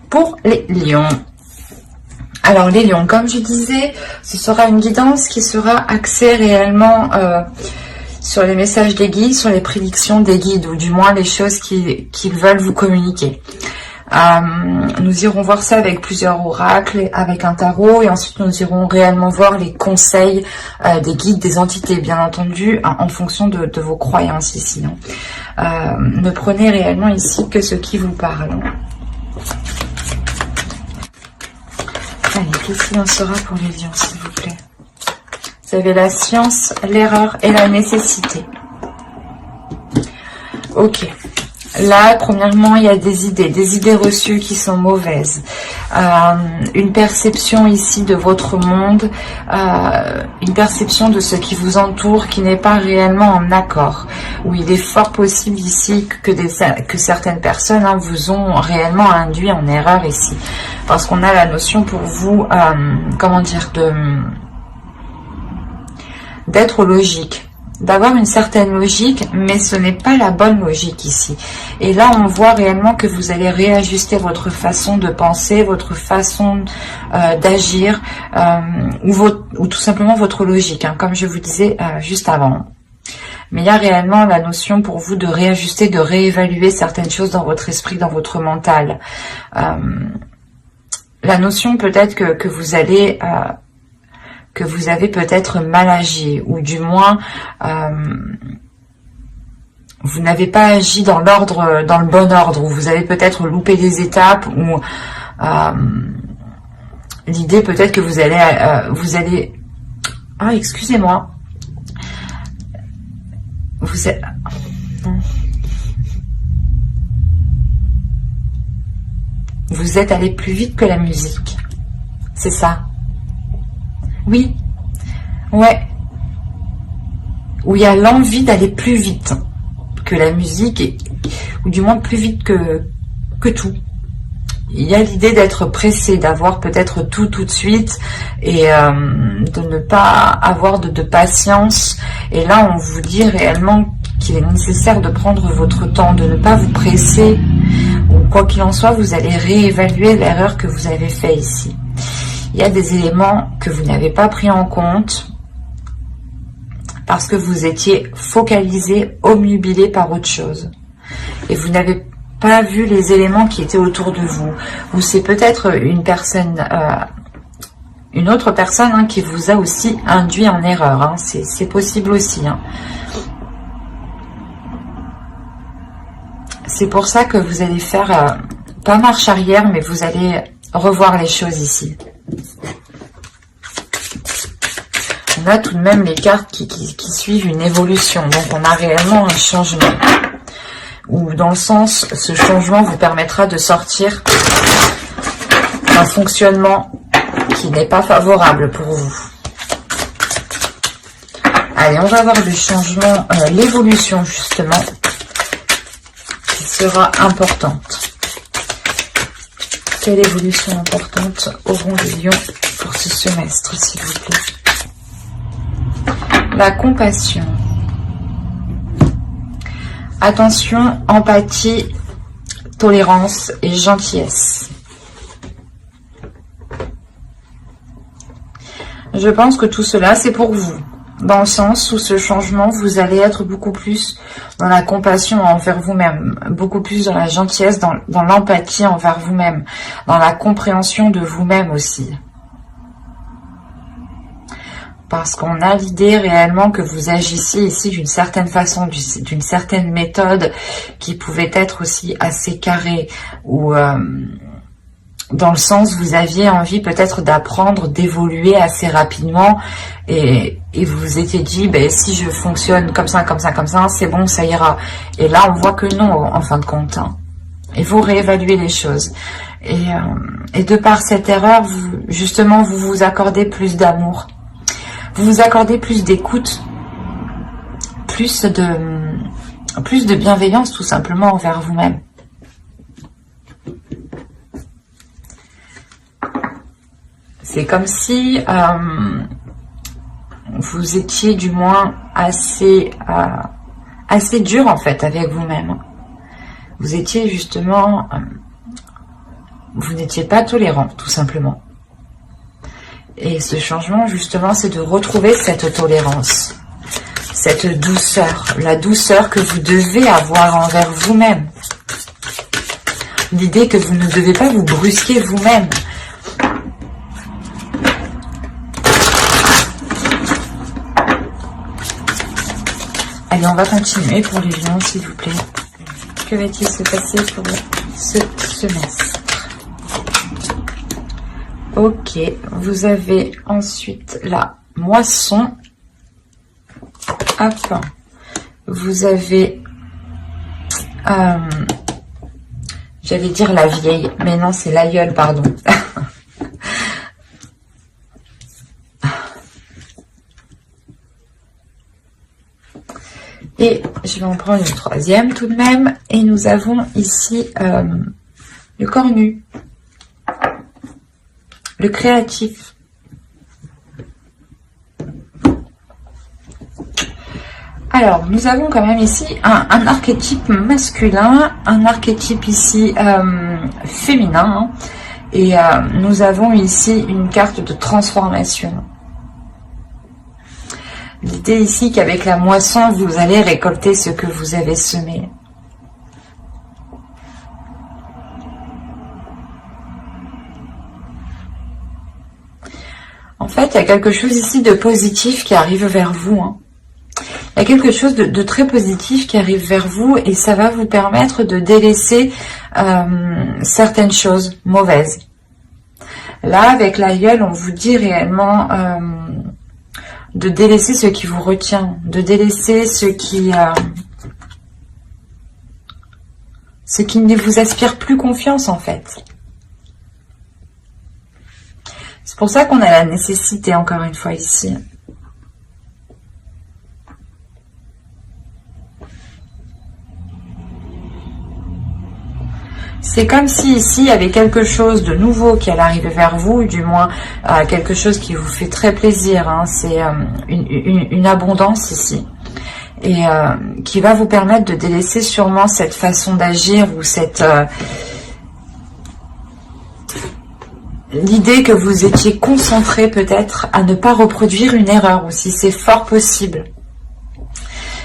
pour les lions. Alors les lions, comme je disais, ce sera une guidance qui sera axée réellement sur les messages des guides, sur les prédictions des guides, ou du moins les choses qu'ils veulent vous communiquer. Nous irons voir ça avec plusieurs oracles, avec un tarot, et ensuite nous irons réellement voir les conseils des guides, des entités, bien entendu, en fonction de vos croyances ici. Ne prenez réellement ici que ce qui vous parle. Allez, qu'est-ce qu'il en sera pour les lions, s'il vous plaît? Vous avez la science, l'erreur et la nécessité. Ok. Là, premièrement, il y a des idées reçues qui sont mauvaises. Une perception ici de votre monde, une perception de ce qui vous entoure qui n'est pas réellement en accord. Où il est fort possible ici que certaines personnes vous ont réellement induit en erreur ici. Parce qu'on a la notion pour vous, comment dire, d'être logique. D'avoir une certaine logique, mais ce n'est pas la bonne logique ici. Et là, on voit réellement que vous allez réajuster votre façon de penser, votre façon d'agir, ou tout simplement votre logique, comme je vous disais juste avant. Mais il y a réellement la notion pour vous de réajuster, de réévaluer certaines choses dans votre esprit, dans votre mental. La notion peut-être que vous allez... que vous avez peut-être mal agi, ou du moins vous n'avez pas agi dans l'ordre, dans le bon ordre, ou vous avez peut-être loupé des étapes, ou l'idée peut-être que vous allez ah, excusez-moi, vous êtes allé plus vite que la musique, c'est ça. Oui, ouais, où il y a l'envie d'aller plus vite que la musique, ou du moins plus vite que tout. Il y a l'idée d'être pressé, d'avoir peut-être tout de suite, et de ne pas avoir de patience. Et là, on vous dit réellement qu'il est nécessaire de prendre votre temps, de ne pas vous presser, ou quoi qu'il en soit, vous allez réévaluer l'erreur que vous avez faite ici. Il y a des éléments que vous n'avez pas pris en compte parce que vous étiez focalisé, obnubilé par autre chose. Et vous n'avez pas vu les éléments qui étaient autour de vous. Ou c'est peut-être une personne, une autre personne qui vous a aussi induit en erreur. C'est possible aussi. C'est pour ça que vous allez faire, pas marche arrière, mais vous allez revoir les choses ici. On a tout de même les cartes qui suivent une évolution. Donc on a réellement un changement. Ou dans le sens, ce changement vous permettra de sortir d'un fonctionnement qui n'est pas favorable pour vous. Allez, on va voir le changement, l'évolution justement, qui sera importante. Quelle évolution importante auront les lions pour ce semestre, s'il vous plaît? La compassion. Attention, empathie, tolérance et gentillesse. Je pense que tout cela, c'est pour vous. Dans le sens où ce changement, vous allez être beaucoup plus dans la compassion envers vous-même, beaucoup plus dans la gentillesse, dans l'empathie envers vous-même, dans la compréhension de vous-même aussi. Parce qu'on a l'idée réellement que vous agissiez ici d'une certaine façon, d'une certaine méthode qui pouvait être aussi assez carrée, ou dans le sens vous aviez envie peut-être d'apprendre, d'évoluer assez rapidement, et vous vous étiez dit, si je fonctionne comme ça, c'est bon, ça ira. Et là, on voit que non, en fin de compte. Et vous réévaluez les choses. Et de par cette erreur, justement, vous vous accordez plus d'amour. Vous vous accordez plus d'écoute, plus de bienveillance tout simplement envers vous-même. C'est comme si vous étiez du moins assez dur en fait avec vous-même. Vous étiez justement... vous n'étiez pas tolérant, tout simplement. Et ce changement, justement, c'est de retrouver cette tolérance, cette douceur, la douceur que vous devez avoir envers vous-même. L'idée que vous ne devez pas vous brusquer vous-même. Allez, on va continuer pour les lions, s'il vous plaît. Que va-t-il se passer pour ce semestre? Ok, vous avez ensuite la moisson. Hop. Vous avez... j'allais dire la vieille, mais non, c'est l'aïeul, pardon. Et je vais en prendre une troisième tout de même. Et nous avons ici le cornu, le créatif. Alors, nous avons quand même ici un archétype masculin, un archétype ici féminin. Et nous avons ici une carte de transformation. L'idée ici qu'avec la moisson, vous allez récolter ce que vous avez semé. En fait, il y a quelque chose ici de positif qui arrive vers vous. Il y a quelque chose de très positif qui arrive vers vous et ça va vous permettre de délaisser certaines choses mauvaises. Là, avec l'aïeul, on vous dit réellement... de délaisser ce qui vous retient, de délaisser ce qui ne vous aspire plus confiance en fait. C'est pour ça qu'on a la nécessité, encore une fois ici. C'est comme si ici, il y avait quelque chose de nouveau qui allait arriver vers vous, du moins quelque chose qui vous fait très plaisir. C'est une abondance ici. Et qui va vous permettre de délaisser sûrement cette façon d'agir ou cette... l'idée que vous étiez concentré peut-être à ne pas reproduire une erreur aussi. C'est fort possible.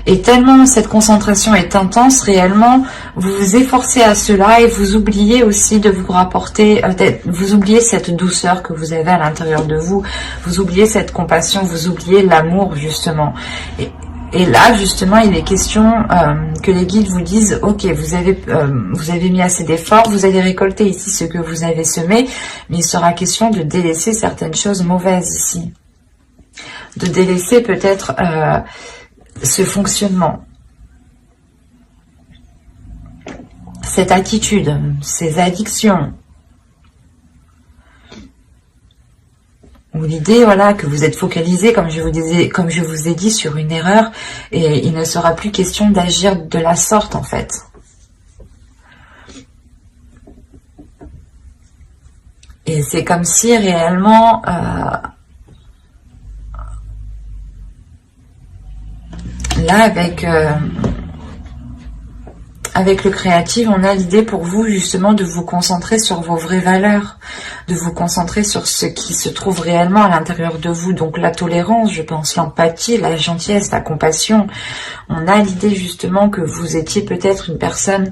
Et tellement cette concentration est intense, réellement, vous vous efforcez à cela et vous oubliez aussi de vous rapporter, vous oubliez cette douceur que vous avez à l'intérieur de vous, vous oubliez cette compassion, vous oubliez l'amour, justement. Et là, justement, il est question que les guides vous disent, ok, vous avez mis assez d'efforts, vous allez récolter ici ce que vous avez semé, mais il sera question de délaisser certaines choses mauvaises ici. De délaisser peut-être... ce fonctionnement, cette attitude, ces addictions, ou l'idée, voilà, que vous êtes focalisé, comme je vous ai dit, sur une erreur, et il ne sera plus question d'agir de la sorte, en fait. Et c'est comme si réellement... là, avec le créatif, on a l'idée pour vous justement de vous concentrer sur vos vraies valeurs, de vous concentrer sur ce qui se trouve réellement à l'intérieur de vous. Donc la tolérance, je pense, l'empathie, la gentillesse, la compassion. On a l'idée justement que vous étiez peut-être une personne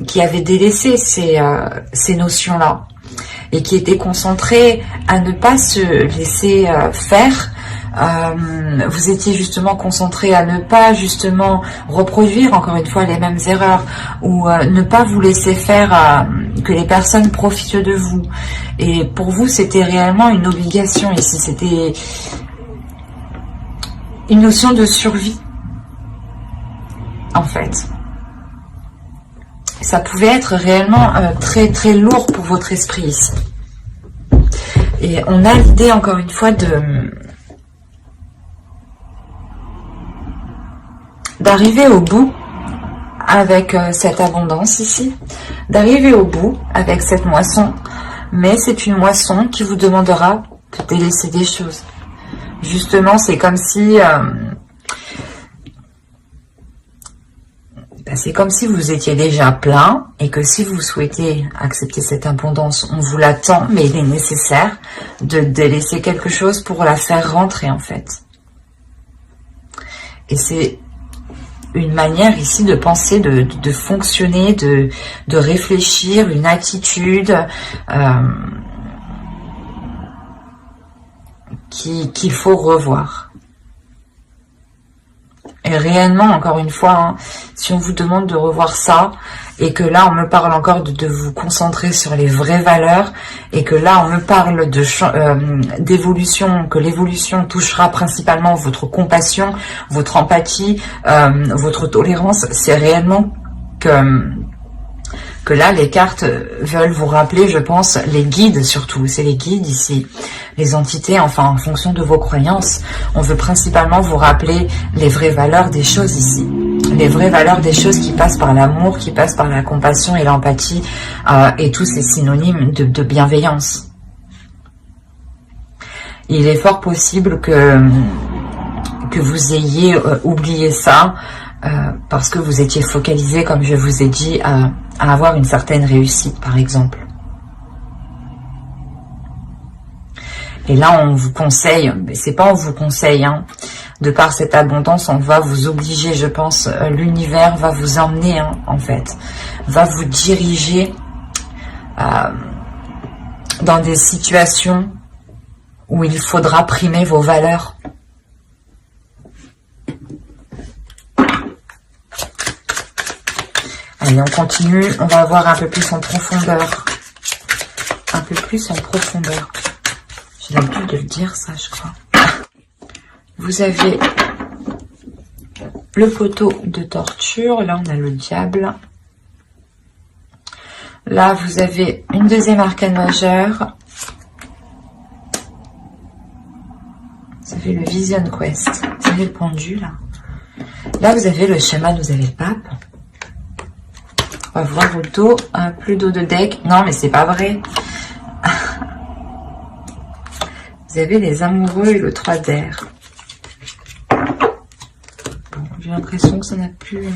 qui avait délaissé ces notions-là et qui était concentrée à ne pas se laisser faire. Vous étiez justement concentré à ne pas justement reproduire encore une fois les mêmes erreurs ou ne pas vous laisser faire que les personnes profitent de vous. Et pour vous, c'était réellement une obligation ici. C'était une notion de survie, en fait. Ça pouvait être réellement très très lourd pour votre esprit ici. Et on a l'idée encore une fois d'arriver au bout avec cette abondance ici, d'arriver au bout avec cette moisson, mais c'est une moisson qui vous demandera de délaisser des choses. Justement, c'est comme si c'est comme si vous étiez déjà plein et que si vous souhaitez accepter cette abondance, on vous l'attend, mais il est nécessaire de délaisser quelque chose pour la faire rentrer en fait. Et c'est une manière ici de penser, de fonctionner, de réfléchir, une attitude qu'il faut revoir. Et réellement, encore une fois, hein, si on vous demande de revoir ça, et que là, on me parle encore de vous concentrer sur les vraies valeurs, et que là, on me parle d'évolution, que l'évolution touchera principalement votre compassion, votre empathie, votre tolérance, c'est réellement que là, les cartes veulent vous rappeler, je pense, les guides surtout. C'est les guides ici, les entités, enfin, en fonction de vos croyances. On veut principalement vous rappeler les vraies valeurs des choses ici. Les vraies valeurs des choses qui passent par l'amour, qui passent par la compassion et l'empathie, et tous ces synonymes de bienveillance. Il est fort possible que vous ayez oublié ça, parce que vous étiez focalisé, comme je vous ai dit, à avoir une certaine réussite, par exemple. Et là, on vous conseille, mais c'est pas on vous conseille, hein, de par cette abondance, on va vous obliger, je pense, l'univers va vous emmener, hein, en fait, va vous diriger dans des situations où il faudra primer vos valeurs. Allez, on continue, on va voir un peu plus en profondeur. Un peu plus en profondeur. J'ai l'habitude de le dire, ça, je crois. Vous avez le poteau de torture. Là, on a le diable. Là, vous avez une deuxième arcane majeure. Vous avez le Vision Quest. Vous avez le pendu, là. Là, vous avez le chaman, vous avez le pape. On va voir vos dos. Plus d'eau de deck. Non, mais c'est pas vrai. Vous avez les amoureux et le 3 d'air. Bon, j'ai l'impression que ça n'a plus...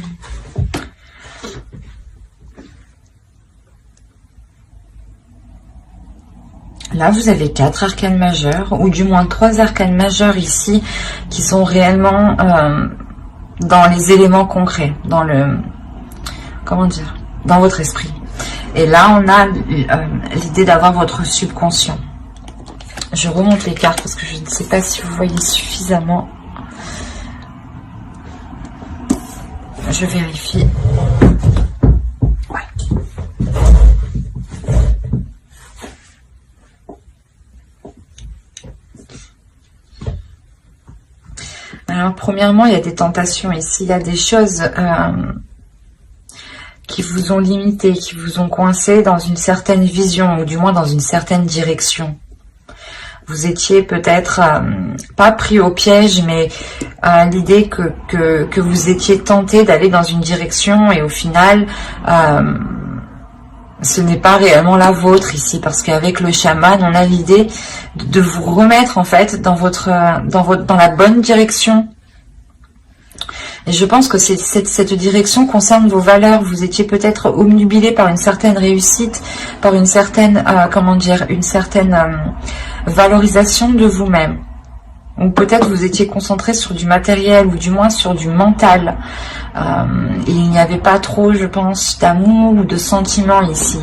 Là, vous avez 4 arcanes majeures, ou du moins 3 arcanes majeures ici, qui sont réellement dans les éléments concrets, dans le... Comment dire ? Dans votre esprit. Et là, on a l'idée d'avoir votre subconscient. Je remonte les cartes parce que je ne sais pas si vous voyez suffisamment. Je vérifie. Ouais. Alors, premièrement, il y a des tentations ici. Il y a des choses qui vous ont limité, qui vous ont coincé dans une certaine vision, ou du moins dans une certaine direction. Vous étiez peut-être pas pris au piège, mais l'idée que vous étiez tenté d'aller dans une direction et au final, ce n'est pas réellement la vôtre ici, parce qu'avec le chaman, on a l'idée de vous remettre en fait dans la bonne direction. Et je pense que cette direction concerne vos valeurs. Vous étiez peut-être obnubilé par une certaine réussite, par une certaine, une certaine valorisation de vous-même. Ou peut-être vous étiez concentré sur du matériel, ou du moins sur du mental. Et il n'y avait pas trop, je pense, d'amour ou de sentiments ici.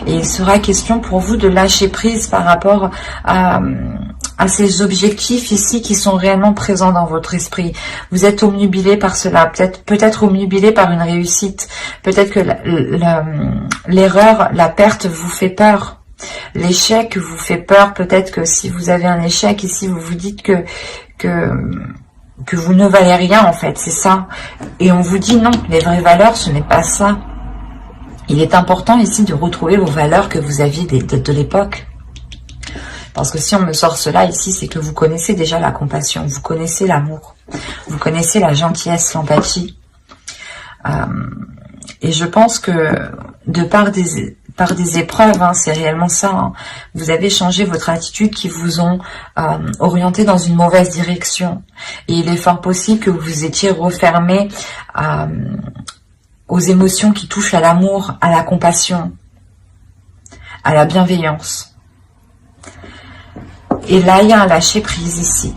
Et il sera question pour vous de lâcher prise par rapport à ces objectifs ici qui sont réellement présents dans votre esprit. Vous êtes obnubilé par cela, peut-être obnubilé par une réussite, peut-être que l'erreur, la perte vous fait peur. L'échec vous fait peur, peut-être que si vous avez un échec ici, vous vous dites que vous ne valez rien en fait, c'est ça. Et on vous dit non, les vraies valeurs, ce n'est pas ça. Il est important ici de retrouver vos valeurs que vous aviez de l'époque. Parce que si on me sort cela ici, c'est que vous connaissez déjà la compassion, vous connaissez l'amour, vous connaissez la gentillesse, l'empathie. Et je pense que de par des épreuves, hein, c'est réellement ça, hein, vous avez changé votre attitude qui vous ont orienté dans une mauvaise direction. Et il est fort possible que vous étiez refermé aux émotions qui touchent à l'amour, à la compassion, à la bienveillance. Et là, il y a un lâcher-prise ici.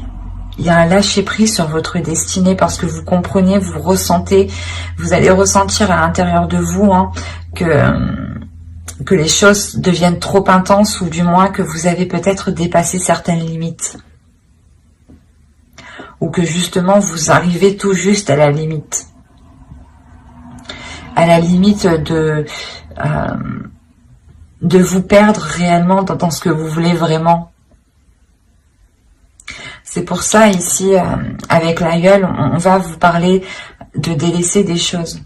Il y a un lâcher-prise sur votre destinée parce que vous comprenez, vous ressentez, vous allez ressentir à l'intérieur de vous que les choses deviennent trop intenses ou du moins que vous avez peut-être dépassé certaines limites. Ou que justement vous arrivez tout juste à la limite. À la limite de vous perdre réellement dans ce que vous voulez vraiment. C'est pour ça ici, avec l'aïeul, on va vous parler de délaisser des choses.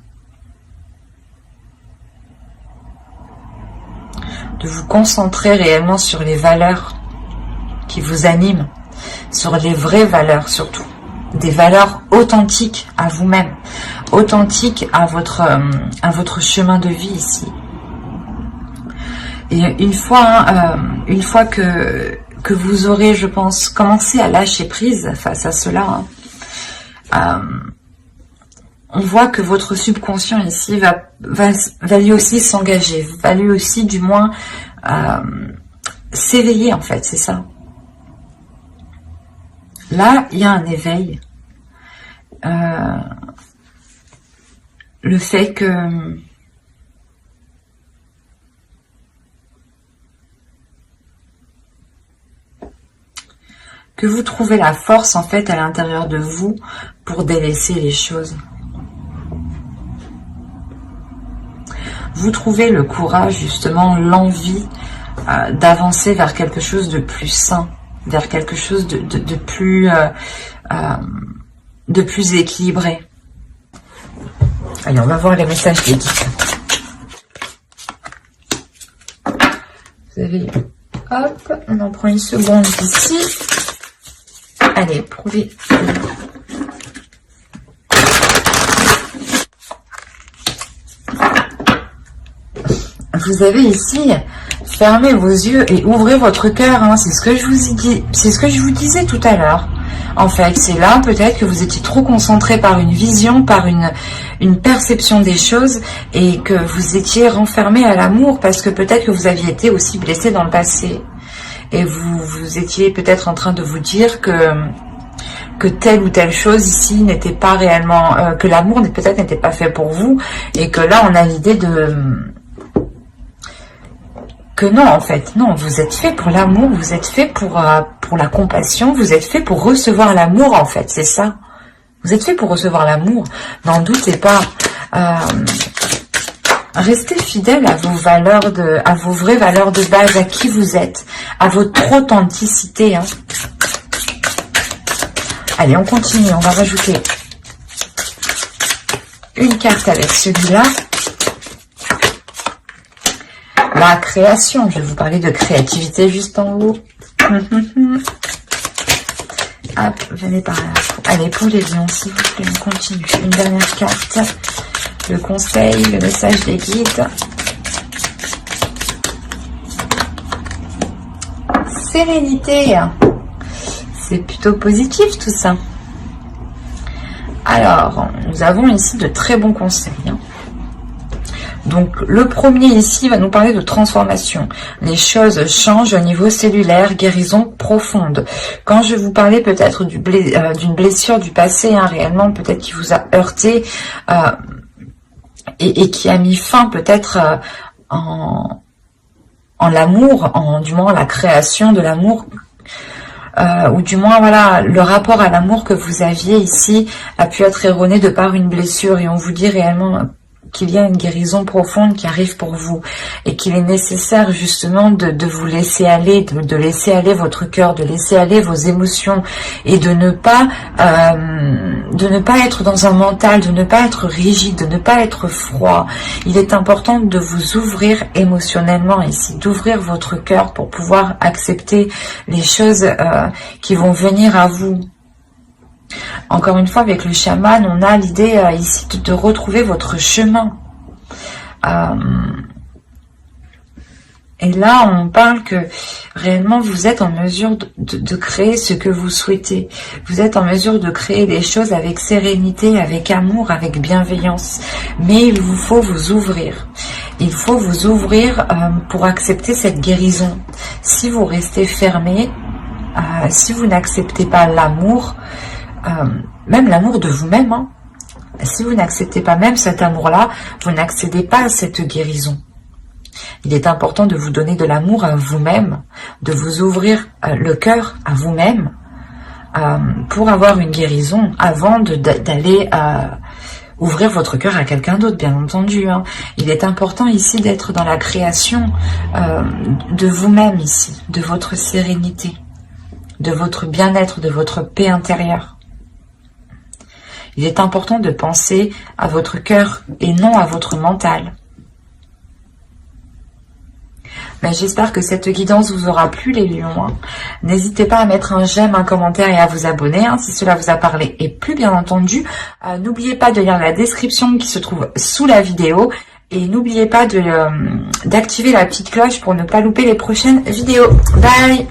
De vous concentrer réellement sur les valeurs qui vous animent, sur les vraies valeurs surtout. Des valeurs authentiques à vous-même, authentiques à votre chemin de vie ici. Et une fois que vous aurez, je pense, commencé à lâcher prise face à cela, on voit que votre subconscient ici va lui aussi s'engager, va lui aussi du moins s'éveiller en fait, c'est ça. Là, il y a un éveil. Le fait que vous trouvez la force en fait à l'intérieur de vous pour délaisser les choses. Vous trouvez le courage, justement, l'envie d'avancer vers quelque chose de plus sain, vers quelque chose de plus équilibré. Allez, on va voir les messages des guides. Vous avez... Hop, on en prend une seconde ici. Allez, prouvez. Vous avez ici... Fermez vos yeux et ouvrez votre cœur, hein. C'est ce que je vous ai dit, c'est ce que je vous disais tout à l'heure. En fait, c'est là peut-être que vous étiez trop concentré par une vision, par une perception des choses et que vous étiez renfermé à l'amour parce que peut-être que vous aviez été aussi blessé dans le passé. Et vous étiez peut-être en train de vous dire que telle ou telle chose ici n'était pas réellement, que l'amour peut-être n'était pas fait pour vous et que là on a l'idée que non, en fait, non, vous êtes fait pour l'amour, vous êtes fait pour la compassion, vous êtes fait pour recevoir l'amour, en fait, c'est ça. Vous êtes fait pour recevoir l'amour, n'en doutez pas. Restez fidèle à vos valeurs, à vos vraies valeurs de base, à qui vous êtes, à votre authenticité. Hein. Allez, on continue, on va rajouter une carte avec celui-là. La création, je vais vous parler de créativité juste en haut. Hop, venez par là. Allez, pour les lions, s'il vous plaît, on continue. Une dernière carte. Le conseil, le message des guides. Sérénité. C'est plutôt positif tout ça. Alors, nous avons ici de très bons conseils. Hein. Donc, le premier ici va nous parler de transformation. Les choses changent au niveau cellulaire, guérison profonde. Quand je vous parlais peut-être d'une blessure du passé, hein, réellement, peut-être qui vous a heurté et qui a mis fin peut-être en l'amour, du moins la création de l'amour, ou du moins, voilà, le rapport à l'amour que vous aviez ici a pu être erroné de par une blessure et on vous dit réellement qu'il y a une guérison profonde qui arrive pour vous et qu'il est nécessaire justement de vous laisser aller, de laisser aller votre cœur, de laisser aller vos émotions et de ne pas être dans un mental, de ne pas être rigide, de ne pas être froid. Il est important de vous ouvrir émotionnellement ici, d'ouvrir votre cœur pour pouvoir accepter les choses qui vont venir à vous. Encore une fois, avec le chaman, on a l'idée ici de retrouver votre chemin. Et Et là, on parle que réellement, vous êtes en mesure de créer ce que vous souhaitez. Vous êtes en mesure de créer des choses avec sérénité, avec amour, avec bienveillance. Mais il vous faut vous ouvrir. Il faut vous ouvrir pour accepter cette guérison. Si vous restez fermé, si vous n'acceptez pas l'amour, même l'amour de vous-même, hein, si vous n'acceptez pas même cet amour-là, vous n'accédez pas à cette guérison. Il est important de vous donner de l'amour à vous-même, de vous ouvrir le cœur à vous-même pour avoir une guérison avant d'aller ouvrir votre cœur à quelqu'un d'autre, bien entendu. Hein. Il est important ici d'être dans la création de vous-même ici, de votre sérénité, de votre bien-être, de votre paix intérieure. Il est important de penser à votre cœur et non à votre mental. Mais j'espère que cette guidance vous aura plu, les lions. Hein. N'hésitez pas à mettre un j'aime, un commentaire et à vous abonner hein, si cela vous a parlé. Et plus bien entendu, n'oubliez pas de lire la description qui se trouve sous la vidéo. Et n'oubliez pas d'activer la petite cloche pour ne pas louper les prochaines vidéos. Bye!